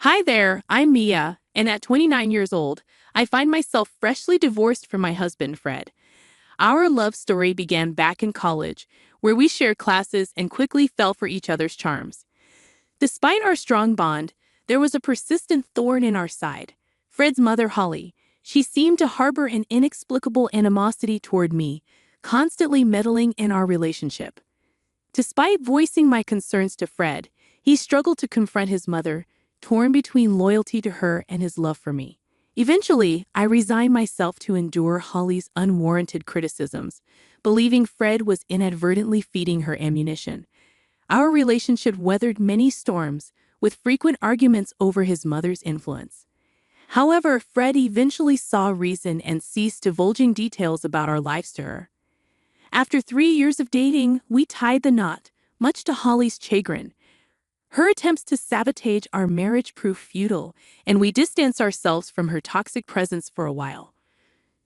Hi there, I'm Mia, and at 29 years old, I find myself freshly divorced from my husband, Fred. Our love story began back in college, where we shared classes and quickly fell for each other's charms. Despite our strong bond, there was a persistent thorn in our side. Fred's mother, Holly. She seemed to harbor an inexplicable animosity toward me, constantly meddling in our relationship. Despite voicing my concerns to Fred, he struggled to confront his mother, torn between loyalty to her and his love for me. Eventually, I resigned myself to endure Holly's unwarranted criticisms, believing Fred was inadvertently feeding her ammunition. Our relationship weathered many storms, with frequent arguments over his mother's influence. However, Fred eventually saw reason and ceased divulging details about our lives to her. After 3 years of dating, we tied the knot, much to Holly's chagrin. Her attempts to sabotage our marriage proved futile, and we distanced ourselves from her toxic presence for a while.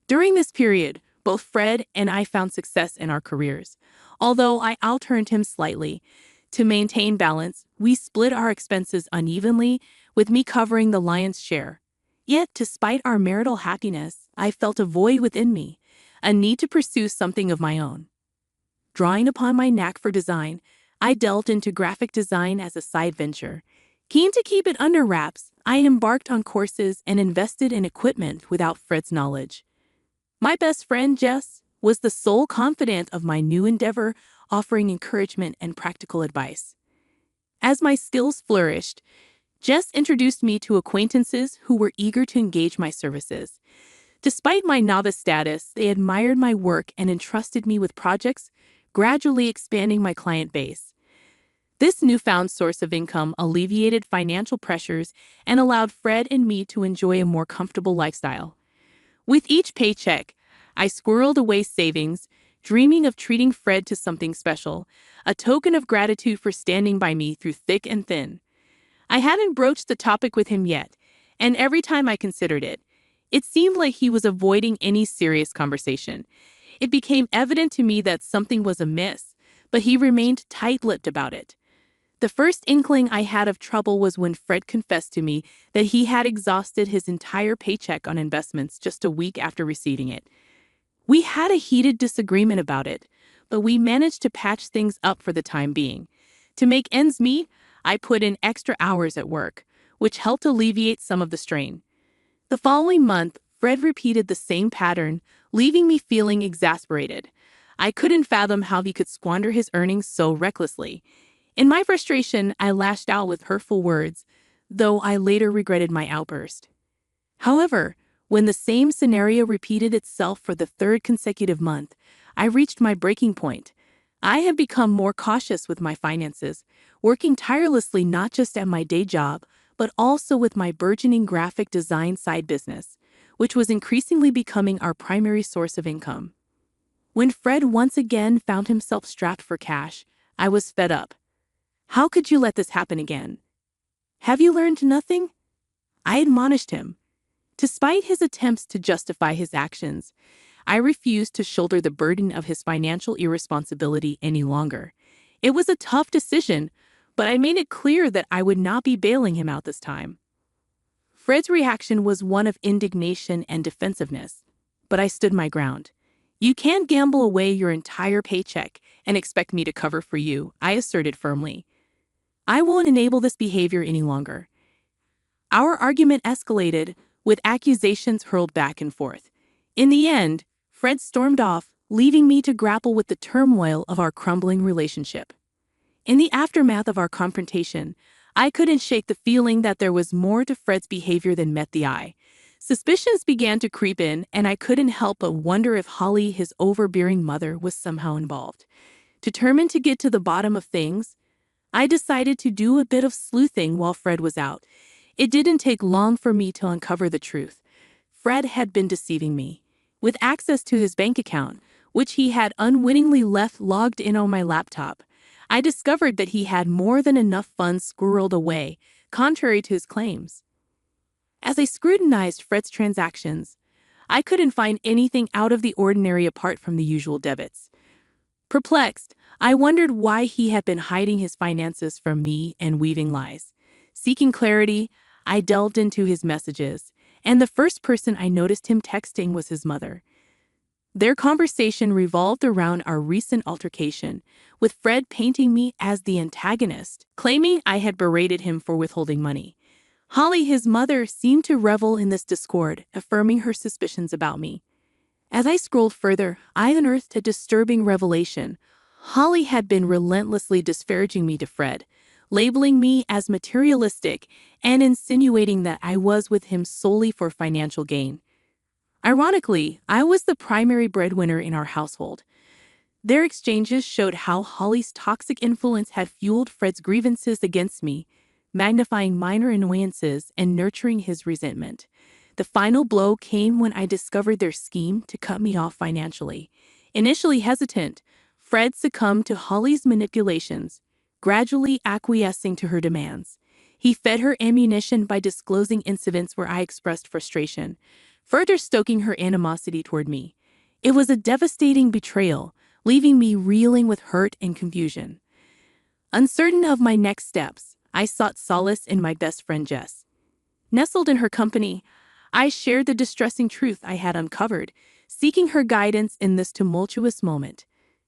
During this period, both Fred and I found success in our careers. Although I outearned him slightly, to maintain balance, we split our expenses unevenly, with me covering the lion's share. Yet, despite our marital happiness, I felt a void within me, a need to pursue something of my own. Drawing upon my knack for design, I delved into graphic design as a side venture. Keen to keep it under wraps, I embarked on courses and invested in equipment without Fred's knowledge. My best friend, Jess, was the sole confidant of my new endeavor, offering encouragement and practical advice. As my skills flourished, Jess introduced me to acquaintances who were eager to engage my services. Despite my novice status, they admired my work and entrusted me with projects, gradually expanding my client base. This newfound source of income alleviated financial pressures and allowed Fred and me to enjoy a more comfortable lifestyle. With each paycheck, I squirreled away savings, dreaming of treating Fred to something special, a token of gratitude for standing by me through thick and thin. I hadn't broached the topic with him yet, and every time I considered it, it seemed like he was avoiding any serious conversation. It became evident to me that something was amiss, but he remained tight-lipped about it. The first inkling I had of trouble was when Fred confessed to me that he had exhausted his entire paycheck on investments just a week after receiving it. We had a heated disagreement about it, but we managed to patch things up for the time being. To make ends meet, I put in extra hours at work, which helped alleviate some of the strain. The following month, Fred repeated the same pattern, leaving me feeling exasperated. I couldn't fathom how he could squander his earnings so recklessly. In my frustration, I lashed out with hurtful words, though I later regretted my outburst. However, when the same scenario repeated itself for the third consecutive month, I reached my breaking point. I had become more cautious with my finances, working tirelessly not just at my day job, but also with my burgeoning graphic design side business, which was increasingly becoming our primary source of income. When Fred once again found himself strapped for cash, I was fed up. How could you let this happen again? Have you learned nothing? I admonished him. Despite his attempts to justify his actions, I refused to shoulder the burden of his financial irresponsibility any longer. It was a tough decision, but I made it clear that I would not be bailing him out this time. Fred's reaction was one of indignation and defensiveness, but I stood my ground. You can't gamble away your entire paycheck and expect me to cover for you, I asserted firmly. I won't enable this behavior any longer. Our argument escalated, with accusations hurled back and forth. In the end, Fred stormed off, leaving me to grapple with the turmoil of our crumbling relationship. In the aftermath of our confrontation, I couldn't shake the feeling that there was more to Fred's behavior than met the eye. Suspicions began to creep in, and I couldn't help but wonder if Holly, his overbearing mother, was somehow involved. Determined to get to the bottom of things, I decided to do a bit of sleuthing while Fred was out. It didn't take long for me to uncover the truth. Fred had been deceiving me. With access to his bank account, which he had unwittingly left logged in on my laptop, I discovered that he had more than enough funds squirreled away, contrary to his claims. As I scrutinized Fred's transactions, I couldn't find anything out of the ordinary apart from the usual debits. Perplexed, I wondered why he had been hiding his finances from me and weaving lies. Seeking clarity, I delved into his messages, and the first person I noticed him texting was his mother. Their conversation revolved around our recent altercation, with Fred painting me as the antagonist, claiming I had berated him for withholding money. Holly, his mother, seemed to revel in this discord, affirming her suspicions about me. As I scrolled further, I unearthed a disturbing revelation. Holly had been relentlessly disparaging me to Fred, labeling me as materialistic and insinuating that I was with him solely for financial gain. Ironically, I was the primary breadwinner in our household. Their exchanges showed how Holly's toxic influence had fueled Fred's grievances against me, magnifying minor annoyances and nurturing his resentment. The final blow came when I discovered their scheme to cut me off financially. Initially hesitant, Fred succumbed to Holly's manipulations, gradually acquiescing to her demands. He fed her ammunition by disclosing incidents where I expressed frustration, further stoking her animosity toward me. It was a devastating betrayal, leaving me reeling with hurt and confusion. Uncertain of my next steps, I sought solace in my best friend Jess. Nestled in her company, I shared the distressing truth I had uncovered, seeking her guidance in this tumultuous moment.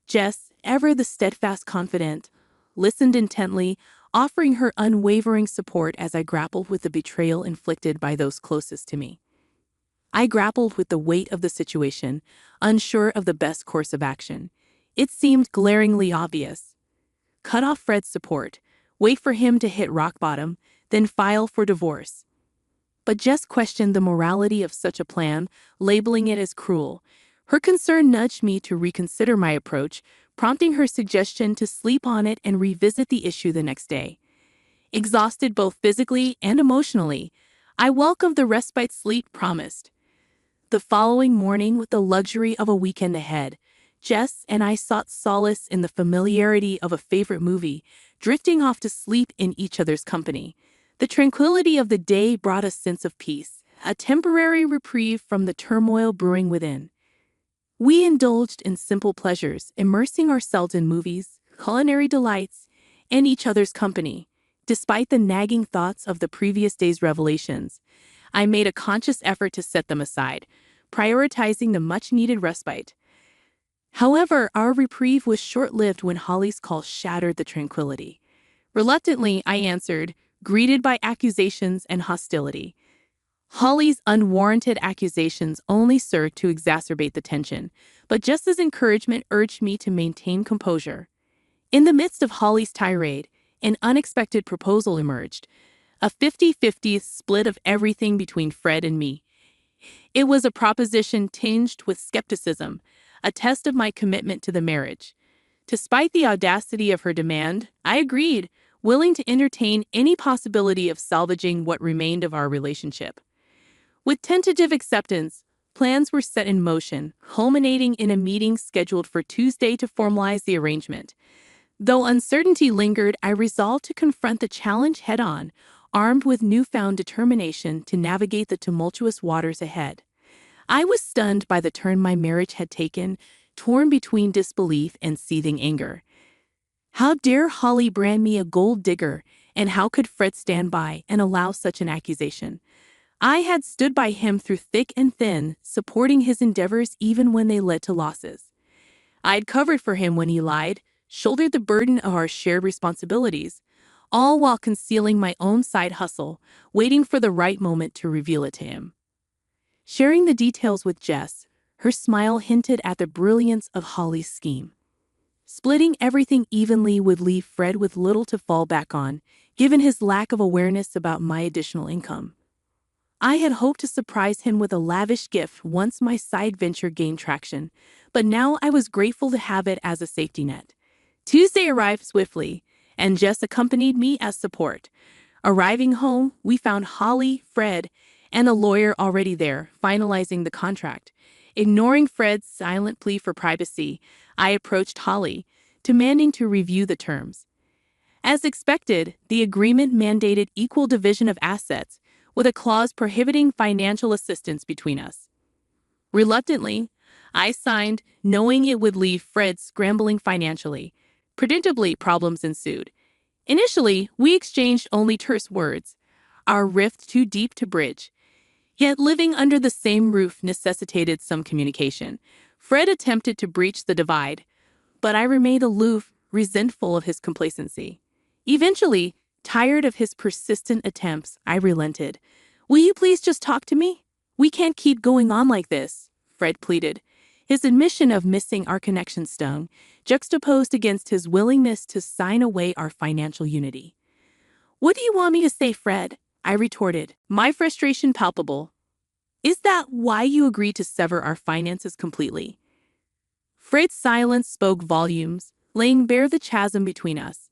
Jess, ever the steadfast confidant, listened intently, offering her unwavering support as I grappled with the betrayal inflicted by those closest to me. I grappled with the weight of the situation, unsure of the best course of action. It seemed glaringly obvious. Cut off Fred's support, wait for him to hit rock bottom, then file for divorce. But Jess questioned the morality of such a plan, labeling it as cruel. Her concern nudged me to reconsider my approach, prompting her suggestion to sleep on it and revisit the issue the next day. Exhausted both physically and emotionally, I welcomed the respite sleep promised. The following morning, with the luxury of a weekend ahead, Jess and I sought solace in the familiarity of a favorite movie, drifting off to sleep in each other's company. The tranquility of the day brought a sense of peace, a temporary reprieve from the turmoil brewing within. We indulged in simple pleasures, immersing ourselves in movies, culinary delights, and each other's company. Despite the nagging thoughts of the previous day's revelations, I made a conscious effort to set them aside, prioritizing the much-needed respite. However, our reprieve was short-lived when Holly's call shattered the tranquility. Reluctantly, I answered, greeted by accusations and hostility. Holly's unwarranted accusations only served to exacerbate the tension, but Jess's encouragement urged me to maintain composure. In the midst of Holly's tirade, an unexpected proposal emerged, a 50-50 split of everything between Fred and me. It was a proposition tinged with skepticism, a test of my commitment to the marriage. Despite the audacity of her demand, I agreed, willing to entertain any possibility of salvaging what remained of our relationship. With tentative acceptance, plans were set in motion, culminating in a meeting scheduled for Tuesday to formalize the arrangement. Though uncertainty lingered, I resolved to confront the challenge head-on, armed with newfound determination to navigate the tumultuous waters ahead. I was stunned by the turn my marriage had taken, torn between disbelief and seething anger. How dare Holly brand me a gold digger, and how could Fred stand by and allow such an accusation? I had stood by him through thick and thin, supporting his endeavors even when they led to losses. I'd covered for him when he lied, shouldered the burden of our shared responsibilities, all while concealing my own side hustle, waiting for the right moment to reveal it to him. Sharing the details with Jess, her smile hinted at the brilliance of Holly's scheme. Splitting everything evenly would leave Fred with little to fall back on, given his lack of awareness about my additional income. I had hoped to surprise him with a lavish gift once my side venture gained traction, but now I was grateful to have it as a safety net. Tuesday arrived swiftly, and Jess accompanied me as support. Arriving home, we found Holly, Fred, and a lawyer already there, finalizing the contract. Ignoring Fred's silent plea for privacy, I approached Holly, demanding to review the terms. As expected, the agreement mandated equal division of assets, with a clause prohibiting financial assistance between us. Reluctantly, I signed, knowing it would leave Fred scrambling financially. Predictably, problems ensued. Initially, we exchanged only terse words, our rift too deep to bridge. Yet living under the same roof necessitated some communication. Fred attempted to breach the divide, but I remained aloof, resentful of his complacency. Eventually, tired of his persistent attempts, I relented. "Will you please just talk to me? We can't keep going on like this," Fred pleaded. His admission of missing our connection stung, juxtaposed against his willingness to sign away our financial unity. "What do you want me to say, Fred?" I retorted, my frustration palpable. "Is that why you agreed to sever our finances completely?" Fred's silence spoke volumes, laying bare the chasm between us.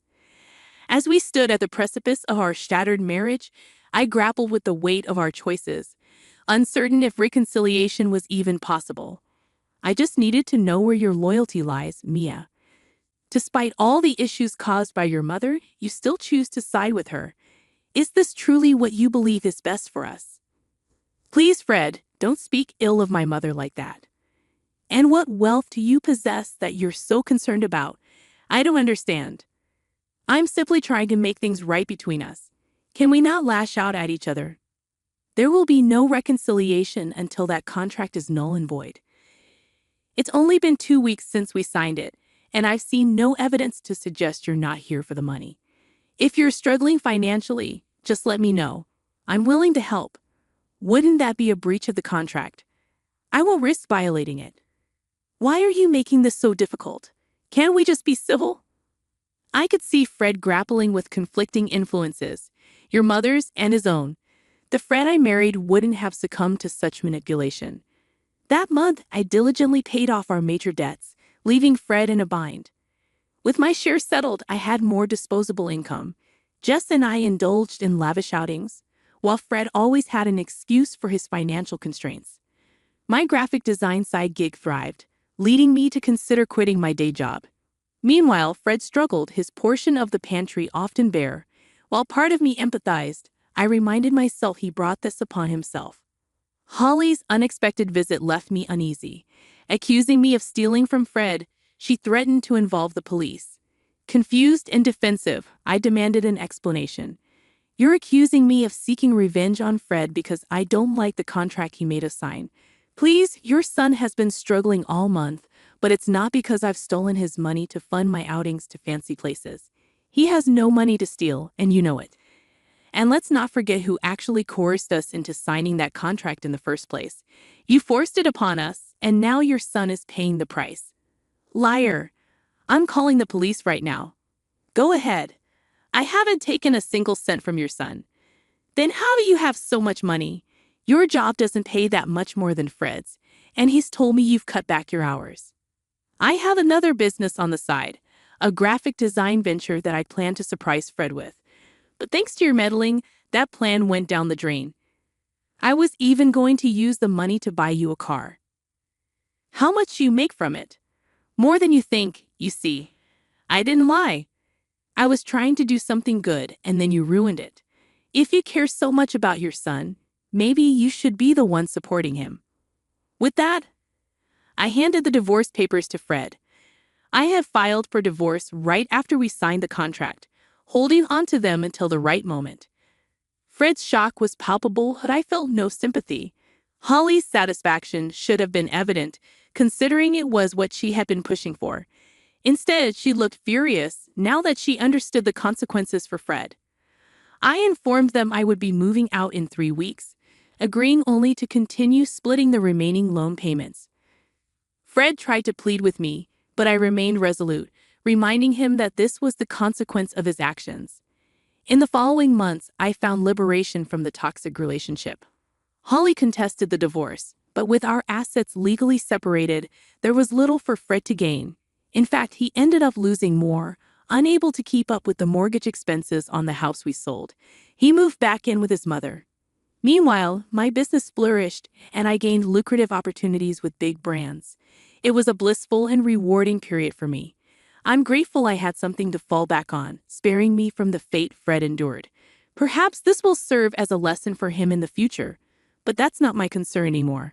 As we stood at the precipice of our shattered marriage, I grappled with the weight of our choices, uncertain if reconciliation was even possible. "I just needed to know where your loyalty lies, Mia. Despite all the issues caused by your mother, you still choose to side with her. Is this truly what you believe is best for us?" "Please, Fred, don't speak ill of my mother like that. And what wealth do you possess that you're so concerned about? I don't understand. I'm simply trying to make things right between us. Can we not lash out at each other? There will be no reconciliation until that contract is null and void. It's only been 2 weeks since we signed it, and I've seen no evidence to suggest you're not here for the money. If you're struggling financially, just let me know. I'm willing to help. Wouldn't that be a breach of the contract? I won't risk violating it. Why are you making this so difficult? Can't we just be civil?" I could see Fred grappling with conflicting influences, your mother's and his own. The Fred I married wouldn't have succumbed to such manipulation. That month, I diligently paid off our major debts, leaving Fred in a bind. With my share settled, I had more disposable income. Jess and I indulged in lavish outings, while Fred always had an excuse for his financial constraints. My graphic design side gig thrived, leading me to consider quitting my day job. Meanwhile, Fred struggled, his portion of the pantry often bare. While part of me empathized, I reminded myself he brought this upon himself. Holly's unexpected visit left me uneasy. Accusing me of stealing from Fred, she threatened to involve the police. Confused and defensive, I demanded an explanation. "You're accusing me of seeking revenge on Fred because I don't like the contract he made us sign. Please, your son has been struggling all month, but it's not because I've stolen his money to fund my outings to fancy places. He has no money to steal, and you know it. And let's not forget who actually coerced us into signing that contract in the first place. You forced it upon us, and now your son is paying the price." "Liar. I'm calling the police right now." "Go ahead. I haven't taken a single cent from your son." "Then how do you have so much money? Your job doesn't pay that much more than Fred's, and he's told me you've cut back your hours." "I have another business on the side, a graphic design venture that I plan to surprise Fred with. But thanks to your meddling, that plan went down the drain. I was even going to use the money to buy you a car." "How much do you make from it?" "More than you think, you see. I didn't lie. I was trying to do something good, and then you ruined it. If you care so much about your son, maybe you should be the one supporting him." With that, I handed the divorce papers to Fred. I had filed for divorce right after we signed the contract, holding on to them until the right moment. Fred's shock was palpable, but I felt no sympathy. Holly's satisfaction should have been evident, considering it was what she had been pushing for. Instead, she looked furious now that she understood the consequences for Fred. I informed them I would be moving out in 3 weeks, agreeing only to continue splitting the remaining loan payments. Fred tried to plead with me, but I remained resolute, reminding him that this was the consequence of his actions. In the following months, I found liberation from the toxic relationship. Holly contested the divorce, but with our assets legally separated, there was little for Fred to gain. In fact, he ended up losing more, unable to keep up with the mortgage expenses on the house we sold. He moved back in with his mother. Meanwhile, my business flourished, and I gained lucrative opportunities with big brands. It was a blissful and rewarding period for me. I'm grateful I had something to fall back on, sparing me from the fate Fred endured. Perhaps this will serve as a lesson for him in the future, but that's not my concern anymore.